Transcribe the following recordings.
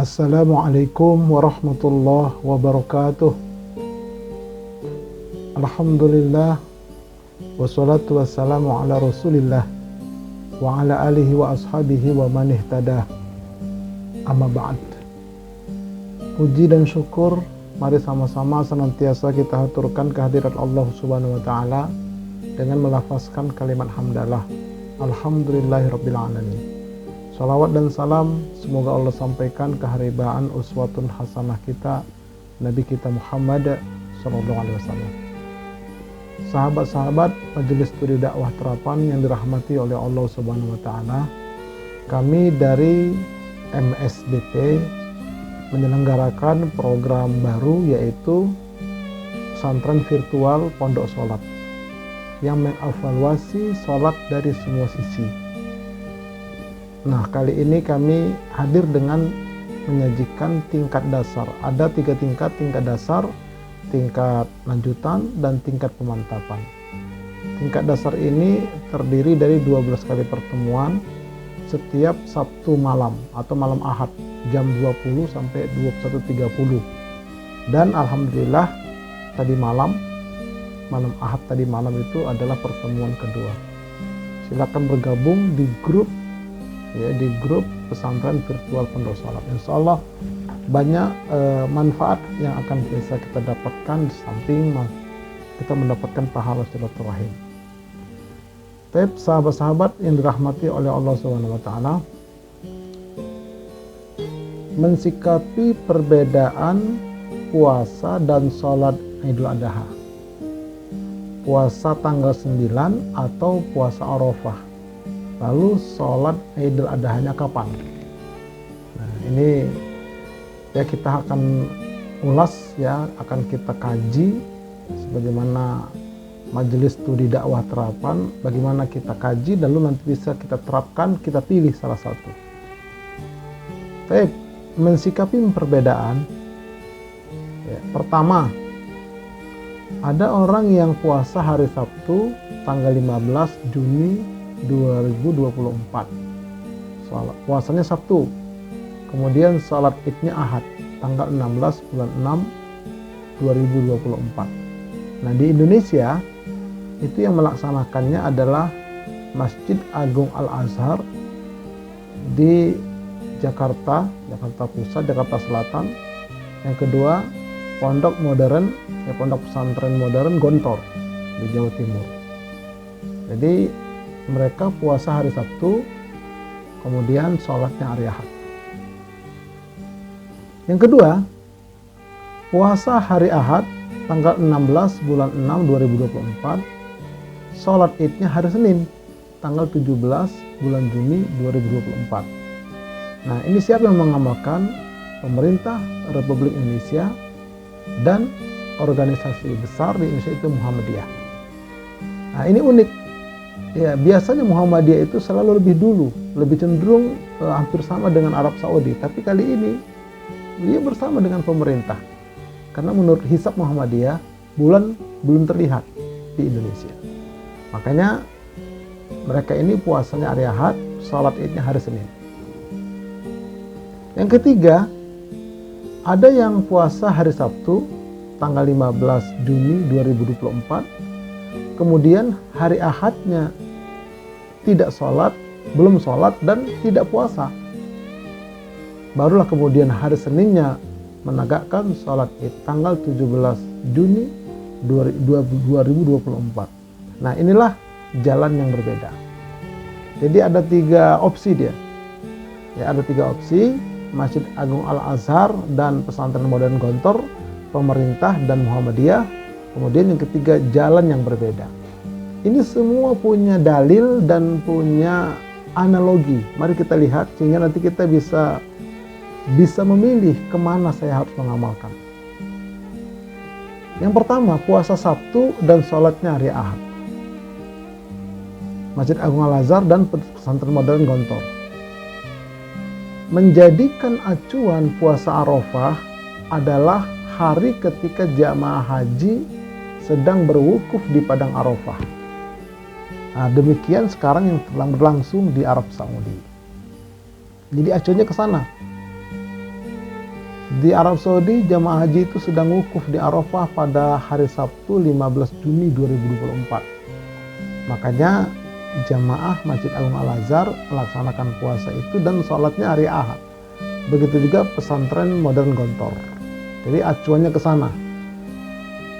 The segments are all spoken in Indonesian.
Assalamualaikum warahmatullahi wabarakatuh. Alhamdulillah, wassalatu wassalamu ala rasulillah wa ala alihi wa ashabihi wa man ihtada. Amma ba'd. Puji dan syukur mari sama-sama senantiasa kita haturkan kehadirat Allah Subhanahu wa taala dengan melafazkan kalimat hamdalah. Alhamdulillahirabbil alamin. Salawat dan salam semoga Allah sampaikan keharibaan uswatun hasanah kita Nabi kita Muhammad sallallahu alaihi wasallam. Sahabat-sahabat Majelis Studi Dakwah Terapan yang dirahmati oleh Allah Subhanahu wa taala, kami dari MSDT menyelenggarakan program baru yaitu pesantren virtual Pondok Salat yang mengevaluasi salat dari semua sisi. Nah, kali ini kami hadir dengan menyajikan tingkat dasar. Ada 3 tingkat, tingkat dasar, tingkat lanjutan, dan tingkat pemantapan. Tingkat dasar ini terdiri dari 12 kali pertemuan setiap Sabtu malam atau malam Ahad jam 20 sampai 21.30. Dan alhamdulillah tadi malam Ahad tadi malam itu adalah pertemuan kedua. Silakan bergabung di grup pesantren virtual Pondok Salat. Insya Allah banyak manfaat yang akan bisa kita dapatkan di samping kita mendapatkan pahala silaturahim. Baik, sahabat-sahabat yang dirahmati oleh Allah Subhanahu wa taala, mensikapi perbedaan puasa dan sholat Idul Adha, puasa tanggal 9 atau puasa Arafah, lalu sholat Idul Adha-nya kapan? Nah, ini ya kita akan ulas ya, akan kita kaji sebagaimana Majelis Studi Dakwah Terapan, bagaimana kita kaji dan lalu nanti bisa kita terapkan, kita pilih salah satu. Baik, mensikapi perbedaan ya, pertama, ada orang yang puasa hari Sabtu tanggal 15 Juni 2024, puasanya Sabtu, kemudian salat idnya Ahad tanggal 16 bulan 6 2024. Nah, di Indonesia itu yang melaksanakannya adalah Masjid Agung Al-Azhar di Jakarta Pusat, Jakarta Selatan. Yang kedua, Pondok Pesantren Modern Gontor di Jawa Timur. Jadi mereka puasa hari Sabtu, kemudian sholatnya hari Ahad. Yang kedua, puasa hari Ahad tanggal 16 bulan 6 2024, sholat idnya hari Senin tanggal 17 bulan Juni 2024. Nah, ini siapa yang mengamalkan? Pemerintah Republik Indonesia dan organisasi besar di Indonesia itu Muhammadiyah. Nah, ini unik. Ya, biasanya Muhammadiyah itu selalu lebih cenderung hampir sama dengan Arab Saudi, tapi kali ini dia bersama dengan pemerintah. Karena menurut hisab Muhammadiyah, bulan belum terlihat di Indonesia. Makanya mereka ini puasanya hari Ahad, salat idnya hari Senin. Yang ketiga, ada yang puasa hari Sabtu tanggal 15 Juni 2024, kemudian hari Ahadnya belum sholat dan tidak puasa. Barulah kemudian hari Seninnya menegakkan sholat id tanggal 17 Juni 2024. Nah, inilah jalan yang berbeda. Jadi ada 3 opsi dia. Ya, ada 3 opsi, Masjid Agung Al-Azhar dan Pesantren Modern Gontor, pemerintah dan Muhammadiyah. Kemudian yang ketiga, jalan yang berbeda. Ini semua punya dalil dan punya analogi. Mari kita lihat sehingga nanti kita bisa memilih kemana saya harus mengamalkan. Yang pertama, puasa Sabtu dan sholatnya hari Ahad, Masjid Agung Al-Azhar dan Pesantren Modern Gontor. Menjadikan acuan puasa Arafah adalah hari ketika jamaah haji sedang berwukuf di Padang Arafah. Nah, demikian sekarang yang sedang berlangsung di Arab Saudi. Jadi acuannya ke sana. Di Arab Saudi, jamaah haji itu sedang wukuf di Arafah pada hari Sabtu 15 Juni 2024. Makanya jamaah Masjid Agung Al-Azhar melaksanakan puasa itu dan sholatnya hari Ahad. Begitu juga pesantren modern Gontor. Jadi acuannya ke sana.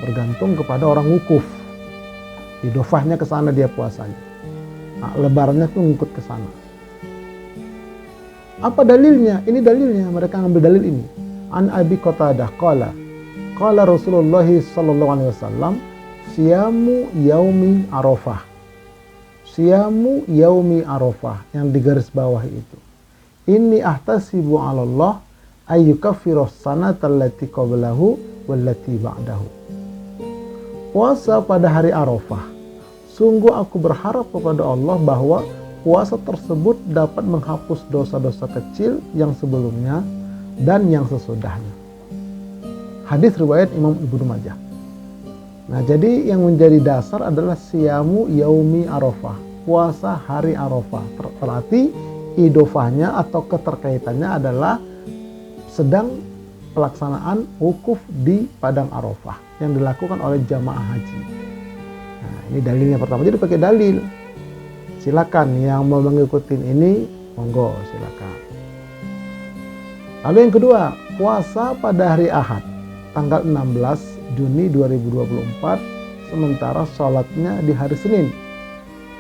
Bergantung kepada orang wukuf. Idofahnya ke sana dia puasanya. Nah, lebarannya tuh ngikut ke sana. Apa dalilnya? Ini dalilnya, mereka ngambil dalil ini. An Abi Qatadah qala Rasulullah sallallahu alaihi wasallam siyamu yaumi Arafah. Siyamu yaumi Arafah yang di garis bawah itu. Inni ahtasibu 'ala Allah ayyukaffiras sanata allati qablahu wallati ba'dahu. Puasa pada hari Arafah. Sungguh aku berharap kepada Allah bahwa puasa tersebut dapat menghapus dosa-dosa kecil yang sebelumnya dan yang sesudahnya. Hadis riwayat Imam Ibnu Majah. Nah, jadi yang menjadi dasar adalah siyamu yaumi Arafah, puasa hari Arafah. Berarti idofahnya atau keterkaitannya adalah sedang pelaksanaan wukuf di padang Arafah yang dilakukan oleh jamaah haji. Nah, ini dalilnya pertama. Jadi pakai dalil. Silakan yang mau mengikuti ini, monggo silakan. Lalu yang kedua, puasa pada hari Ahad, tanggal 16 Juni 2024, sementara sholatnya di hari Senin.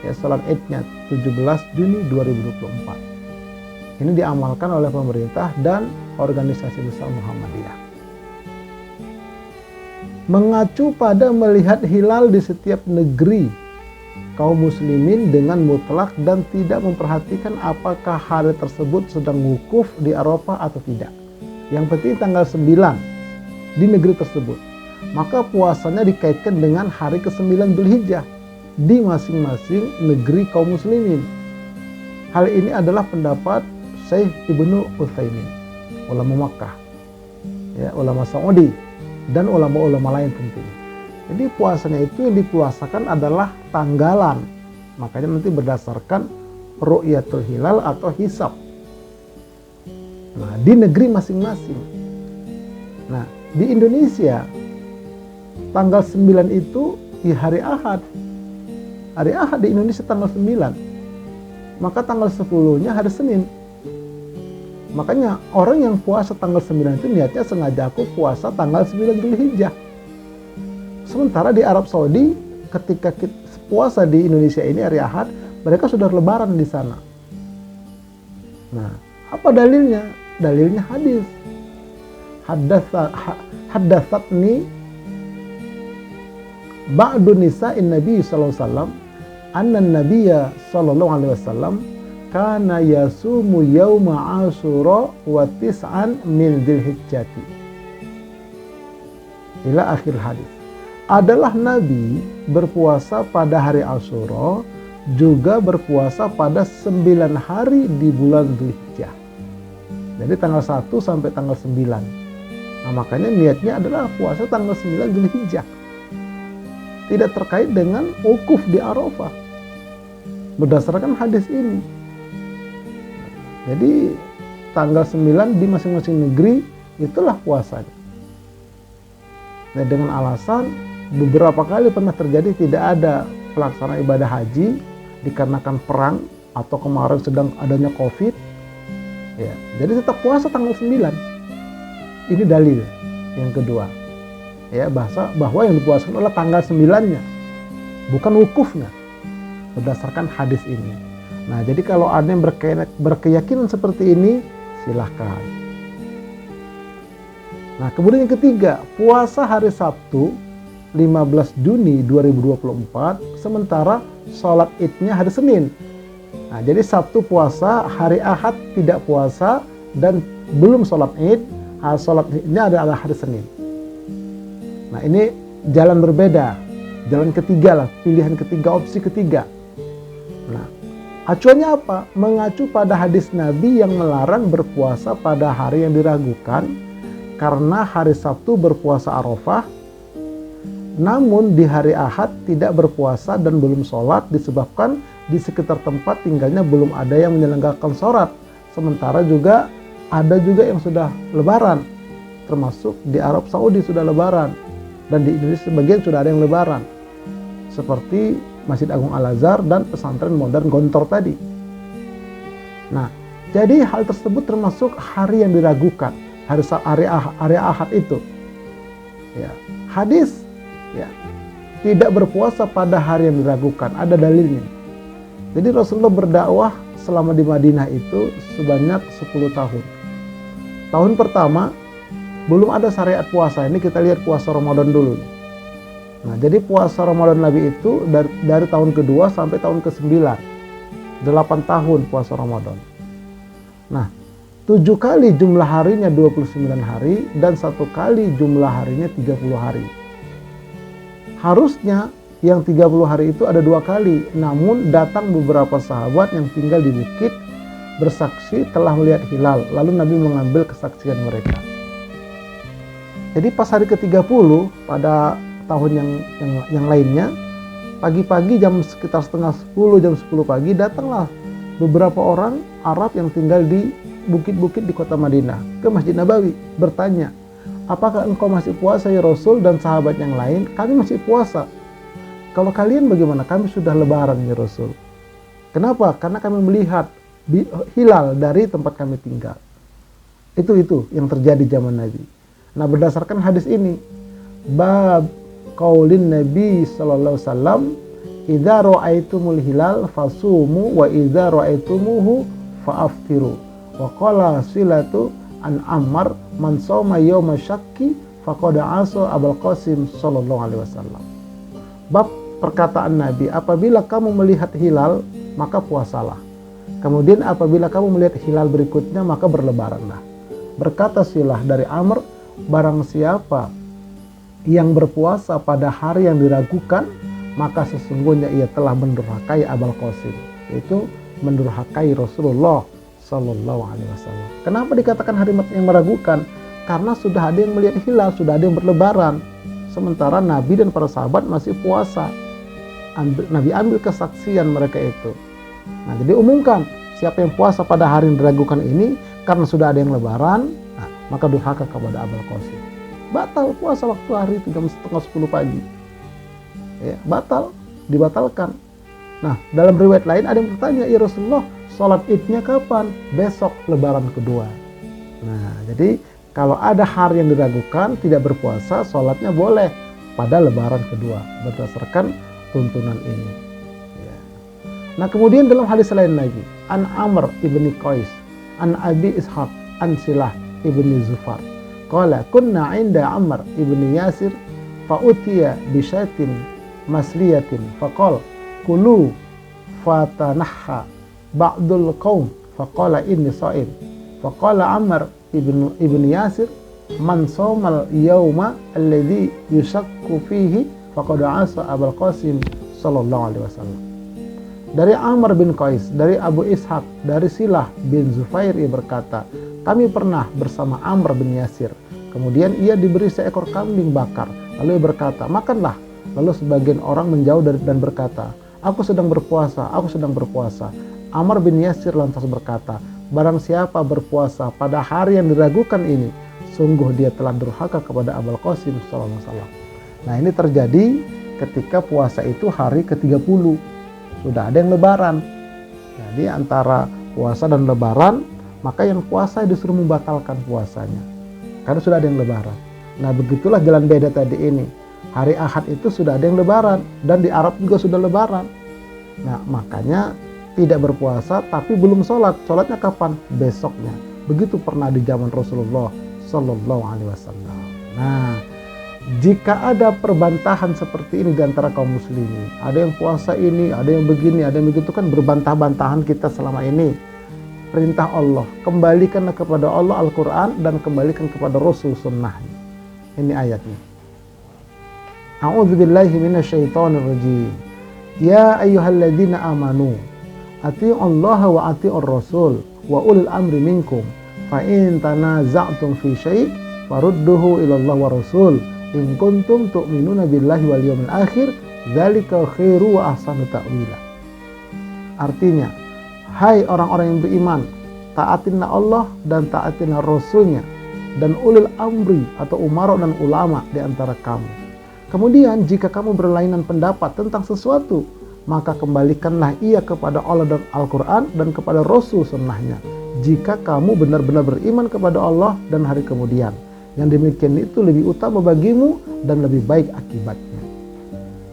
Ya, sholat Idnya 17 Juni 2024. Ini diamalkan oleh pemerintah dan organisasi besar Muhammadiyah. Mengacu pada melihat hilal di setiap negeri kaum muslimin dengan mutlak dan tidak memperhatikan apakah hari tersebut sedang wukuf di Arafah atau tidak. Yang penting tanggal 9 di negeri tersebut. Maka puasanya dikaitkan dengan hari ke-9 Dzulhijjah di masing-masing negeri kaum muslimin. Hal ini adalah pendapat Syekh Ibnu Utsaimin, ulama Makkah, ya, ulama Saudi, dan ulama-ulama lain tentunya. Jadi puasanya itu yang dipuasakan adalah tanggalan. Makanya nanti berdasarkan ru'yatul hilal atau hisab. Nah, di negeri masing-masing. Nah, di Indonesia tanggal 9 itu di hari Ahad. Hari Ahad di Indonesia tanggal 9. Maka tanggal 10-nya hari Senin. Makanya orang yang puasa tanggal 9 itu niatnya sengaja aku puasa tanggal 9 Dzulhijjah. Sementara di Arab Saudi ketika kita puasa di Indonesia ini hari Ahad, mereka sudah lebaran di sana. Nah, apa dalilnya? Dalilnya hadis. Haddatsatni ba'du nisa'in Nabi sallallahu alaihi wasallam anna an-nabiyya sallallahu alaihi wasallam kana yasumu yauma Asyura wa tis'an min Dzulhijjati. Ila akhir hadis. Adalah Nabi berpuasa pada hari Asyura, juga berpuasa pada 9 hari di bulan Dzulhijjah. Jadi tanggal 1 sampai tanggal 9. Nah, makanya niatnya adalah puasa tanggal 9 Dzulhijjah. Tidak terkait dengan wukuf di Arafah. Berdasarkan hadis ini. Jadi tanggal 9 di masing-masing negeri itulah puasanya. Nah, dengan alasan beberapa kali pernah terjadi tidak ada pelaksanaan ibadah haji dikarenakan perang atau kemarin sedang adanya COVID. Ya, jadi tetap puasa tanggal 9. Ini dalil yang kedua. Ya, bahwa yang dipuasakan adalah tanggal 9-nya, bukan wukufnya. Berdasarkan hadis ini. Nah, jadi kalau ada yang berkeyakinan seperti ini, silahkan. Nah, kemudian yang ketiga, puasa hari Sabtu 15 Juni 2024, sementara sholat idnya hari Senin. Nah, jadi Sabtu puasa, hari Ahad tidak puasa, dan belum sholat id, sholat idnya adalah hari Senin. Nah, ini jalan berbeda, jalan ketiga lah, pilihan ketiga, opsi ketiga. Nah, acuannya apa? Mengacu pada hadis Nabi yang melarang berpuasa pada hari yang diragukan, karena hari Sabtu berpuasa Arafah, namun di hari Ahad tidak berpuasa dan belum sholat disebabkan di sekitar tempat tinggalnya belum ada yang menyelenggarakan sholat. Sementara juga ada juga yang sudah lebaran. termasuk di Arab Saudi sudah lebaran, dan di Indonesia sebagian sudah ada yang lebaran, seperti Masjid Agung Al-Azhar dan pesantren modern Gontor tadi. Nah, jadi hal tersebut termasuk hari yang diragukan, hari Ahad itu. Ya, hadis ya tidak berpuasa pada hari yang diragukan, ada dalilnya. Jadi Rasulullah berdakwah selama di Madinah itu sebanyak 10 tahun. Tahun pertama belum ada syariat puasa. Ini kita lihat puasa Ramadan dulu. Nah, jadi puasa Ramadan Nabi itu dari tahun kedua sampai tahun ke-9. 8 tahun puasa Ramadan. Nah, 7 kali jumlah harinya 29 hari dan 1 kali jumlah harinya 30 hari. Harusnya yang 30 hari itu ada 2 kali, namun datang beberapa sahabat yang tinggal di bukit bersaksi telah melihat hilal, lalu Nabi mengambil kesaksian mereka. Jadi pas hari ke-30 pada tahun yang lainnya, pagi-pagi jam sekitar setengah 10, jam 10 pagi datanglah beberapa orang Arab yang tinggal di bukit-bukit di kota Madinah ke Masjid Nabawi bertanya, apakah engkau masih puasa ya Rasul dan sahabat yang lain? Kami masih puasa. Kalau kalian bagaimana? Kami sudah lebaran ya Rasul. Kenapa? Karena kami melihat hilal dari tempat kami tinggal. Itu yang terjadi zaman Nabi. Nah, berdasarkan hadis ini, bab qaulin Nabi sallallahu alaihi wasallam, idza ra'aitumul hilal fasumu wa idza ra'aitumuhu fa'aftiru. Wa qala silatu an Ammar man shoma yauma syakki faqad asa Abul Qasim sallallahu alaihi wasallam. Bab perkataan Nabi, apabila kamu melihat hilal maka puasalah. Kemudian apabila kamu melihat hilal berikutnya maka berlebaranlah. Berkata Silah dari Amr, barang siapa yang berpuasa pada hari yang diragukan maka sesungguhnya ia telah mendurhakai Abul Qasim, yaitu mendurhakai Rasulullah Sallallahu Alaihi Wasallam. Kenapa dikatakan hari yang meragukan? Karena sudah ada yang melihat hilal, sudah ada yang berlebaran. Sementara Nabi dan para sahabat masih puasa. Nabi ambil kesaksian mereka itu. Nah, jadi umumkan siapa yang puasa pada hari yang diragukan ini karena sudah ada yang lebaran, nah, maka durhaka kepada Abul Qasim. Batal puasa waktu hari itu jam setengah 10 pagi. Ya, batal, dibatalkan. Nah, dalam riwayat lain ada yang bertanya, ya Rasulullah, sholat idnya kapan? Besok lebaran kedua. Nah, jadi kalau ada hari yang diragukan tidak berpuasa, sholatnya boleh pada lebaran kedua berdasarkan tuntunan ini. Ya. Nah, kemudian dalam hadis lain lagi, an Amr ibni Qais, an Abi Ishaq, an Silah ibni Zufar, qala kunna inda Amr ibni Yasir fa'utiya bisyatin masliyatin faqala kulu fatanahha ba'dul qaum faqala inni sha'im faqala Ammar ibn Yasir man shawmal yawma alladhi yushakku fihi faqad asa Abul Qasim sallallahu alaihi wasallam. Dari Amr bin Qais, dari Abu Ishaq, dari Silah bin Zufair, ia berkata, kami pernah bersama Amr bin Yasir, kemudian ia diberi seekor kambing bakar, lalu ia berkata, makanlah. Lalu sebagian orang menjauh dan berkata, aku sedang berpuasa, aku sedang berpuasa. Amr bin Yasir lantas berkata, barang siapa berpuasa pada hari yang diragukan ini, sungguh dia telah durhaka kepada Abul Qasim sallallahu alaihi wasallam. Nah, ini terjadi ketika puasa itu hari ke-30. Sudah ada yang lebaran. Jadi antara puasa dan lebaran, maka yang puasa disuruh membatalkan puasanya. Karena sudah ada yang lebaran. Nah, begitulah jalan beda tadi ini. Hari Ahad itu sudah ada yang lebaran dan di Arab juga sudah lebaran. Nah, makanya tidak berpuasa tapi belum sholat. Sholatnya kapan? Besoknya. Begitu pernah di zaman Rasulullah Sallallahu Alaihi Wasallam. Nah, jika ada perbantahan seperti ini di antara kaum muslimin, ada yang puasa ini, ada yang begini, ada yang begitu, kan berbantah-bantahan kita selama ini. Perintah Allah, kembalikanlah kepada Allah Al-Quran dan kembalikan kepada Rasul Sunnahnya. Ini ayatnya. A'udzubillahi minasyaitonirrajim. Ya ayyuhalladzina amanu atii'ullaha wa atii'ur rasul wa ulil amri minkum fa in tanaza'tum fi syai' farudduhu ila Allah wa rasul in kuntum tu'minuna billahi wal yawmil akhir dzalika khairu wa ahsanu ta'wila. Artinya, hai orang-orang yang beriman, taatinlah Allah dan taatinlah Rasulnya. dan ulil amri atau umara dan ulama di antara kamu. Kemudian jika kamu berlainan pendapat tentang sesuatu, maka kembalikanlah ia kepada Allah dan Al-Quran dan kepada Rasul sunnahnya. Jika kamu benar-benar beriman kepada Allah dan hari kemudian, yang demikian itu lebih utama bagimu dan lebih baik akibatnya.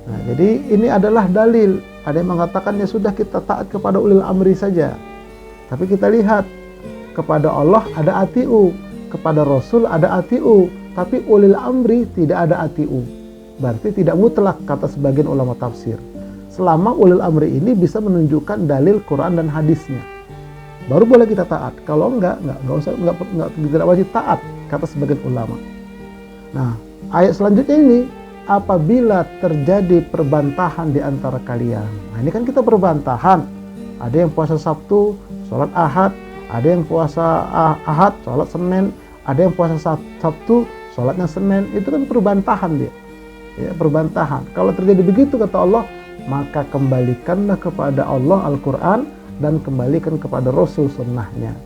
Nah, jadi ini adalah dalil. Ada yang mengatakan ya sudah kita taat kepada ulil amri saja. Tapi kita lihat, kepada Allah ada atiu, kepada Rasul ada atiu, tapi ulil amri tidak ada atiu. Berarti tidak mutlak kata sebagian ulama tafsir. Selama ulil amri ini bisa menunjukkan dalil Quran dan hadisnya, baru boleh kita taat. Kalau enggak tidak wajib taat kata sebagian ulama. Nah, ayat selanjutnya ini, apabila terjadi perbantahan di antara kalian. Nah, ini kan kita berbantahan. Ada yang puasa Sabtu, sholat Ahad. Ada yang puasa Ahad, sholat Senin. Ada yang puasa Sabtu, sholatnya Senin. Itu kan perbantahan dia. Ya, perbantahan. Kalau terjadi begitu kata Allah, maka kembalikanlah kepada Allah Al-Quran dan kembalikan kepada Rasul sunnahnya.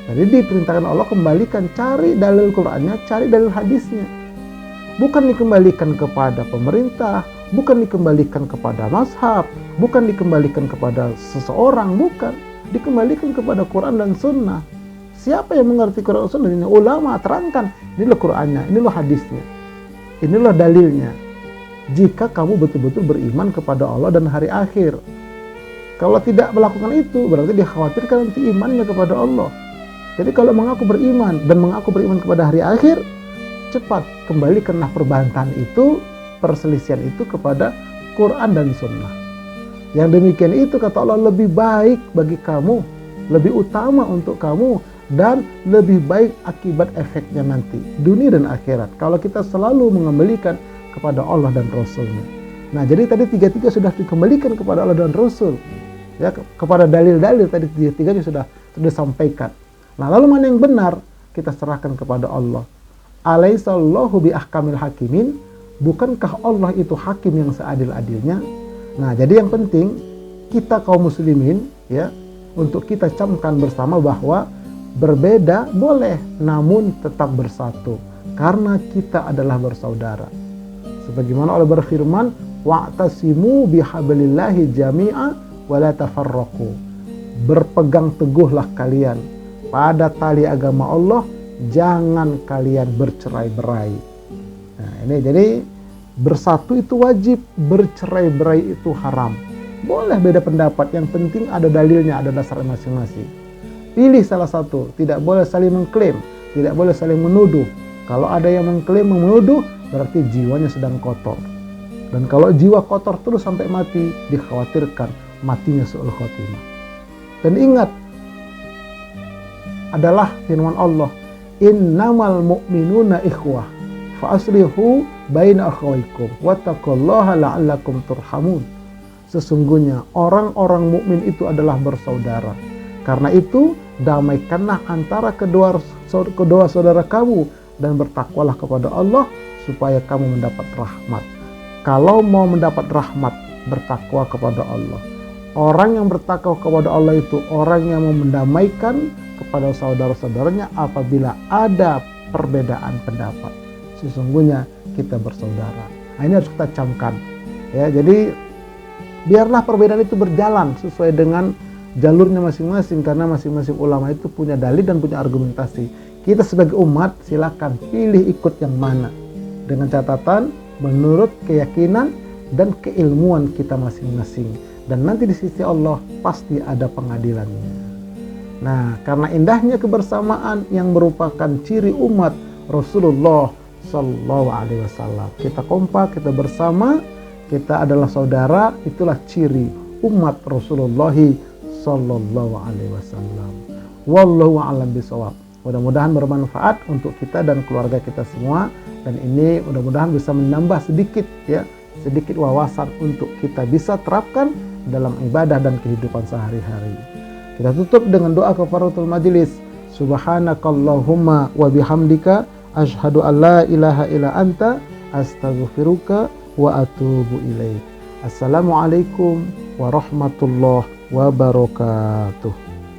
Jadi diperintahkan Allah kembalikan, cari dalil Qurannya, cari dalil hadisnya. Bukan dikembalikan kepada pemerintah, bukan dikembalikan kepada mazhab, bukan dikembalikan kepada seseorang, bukan. Dikembalikan kepada Quran dan Sunnah. Siapa yang mengerti Quran dan Sunnah? Ini ulama terangkan, inilah Qurannya, inilah hadisnya, inilah dalilnya. Jika kamu betul-betul beriman kepada Allah dan hari akhir. Kalau tidak melakukan itu, berarti dikhawatirkan nanti imannya kepada Allah. Jadi kalau mengaku beriman dan mengaku beriman kepada hari akhir, cepat kembalikanlah perbantahan itu, perselisihan itu kepada Quran dan Sunnah. Yang demikian itu kata Allah lebih baik bagi kamu, lebih utama untuk kamu, dan lebih baik akibat efeknya nanti, dunia dan akhirat. Kalau kita selalu mengembalikan kepada Allah dan Rasulnya. Nah, jadi tadi tiga-tiga sudah dikembalikan kepada Allah dan Rasul. Ya, kepada dalil-dalil tadi tiga-tiganya sudah disampaikan. Nah, lalu mana yang benar? Kita serahkan kepada Allah. Alaihissallahu bi ahkamil hakimin, bukankah Allah itu hakim yang seadil-adilnya? Nah, jadi yang penting kita kaum muslimin ya, untuk kita camkan bersama bahwa berbeda boleh namun tetap bersatu karena kita adalah bersaudara. Sebagaimana Allah berfirman, wa'tasimu bihablillahi jami'a wa la tafarraqu. Berpegang teguhlah kalian pada tali agama Allah, jangan kalian bercerai-berai. Nah, ini jadi bersatu itu wajib, bercerai-berai itu haram. Boleh beda pendapat, yang penting ada dalilnya, ada dasar masing-masing. Pilih salah satu, tidak boleh saling mengklaim, tidak boleh saling menuduh. Kalau ada yang mengklaim, menuduh, berarti jiwanya sedang kotor. Dan kalau jiwa kotor terus sampai mati, dikhawatirkan matinya su'ul khotimah. Dan ingat, adalah firman Allah, innamal mu'minuna ikhwah fa aslihu baina akhawaikum wattaqullaha la'allakum turhamun. Sesungguhnya orang-orang mukmin itu adalah bersaudara. Karena itu damaikanlah antara kedua saudara kamu dan bertakwalah kepada Allah supaya kamu mendapat rahmat. Kalau mau mendapat rahmat, bertakwa kepada Allah. Orang yang bertakwa kepada Allah itu orang yang mau mendamaikan kepada saudara-saudaranya apabila ada perbedaan pendapat. Sesungguhnya kita bersaudara. Nah, ini harus kita camkan. Ya, jadi biarlah perbedaan itu berjalan sesuai dengan jalurnya masing-masing, karena masing-masing ulama itu punya dalil dan punya argumentasi. Kita sebagai umat silakan pilih ikut yang mana, dengan catatan menurut keyakinan dan keilmuan kita masing-masing. Dan nanti di sisi Allah pasti ada pengadilannya. Nah, karena indahnya kebersamaan yang merupakan ciri umat Rasulullah Sallallahu Alaihi Wasallam, kita kompak, kita bersama, kita adalah saudara, itulah ciri umat Rasulullah Sallallahu Alaihi Wasallam. Wallahu a'lam bishawab. Mudah-mudahan bermanfaat untuk kita dan keluarga kita semua, dan ini mudah-mudahan bisa menambah sedikit wawasan untuk kita bisa terapkan dalam ibadah dan kehidupan sehari-hari. Kita tutup dengan doa kafaratul majelis. Subhanakallahumma wa bihamdika asyhadu an la ilaha illa anta astaghfiruka wa atubu ilaik. Assalamualaikum warahmatullahi wabarakatuh.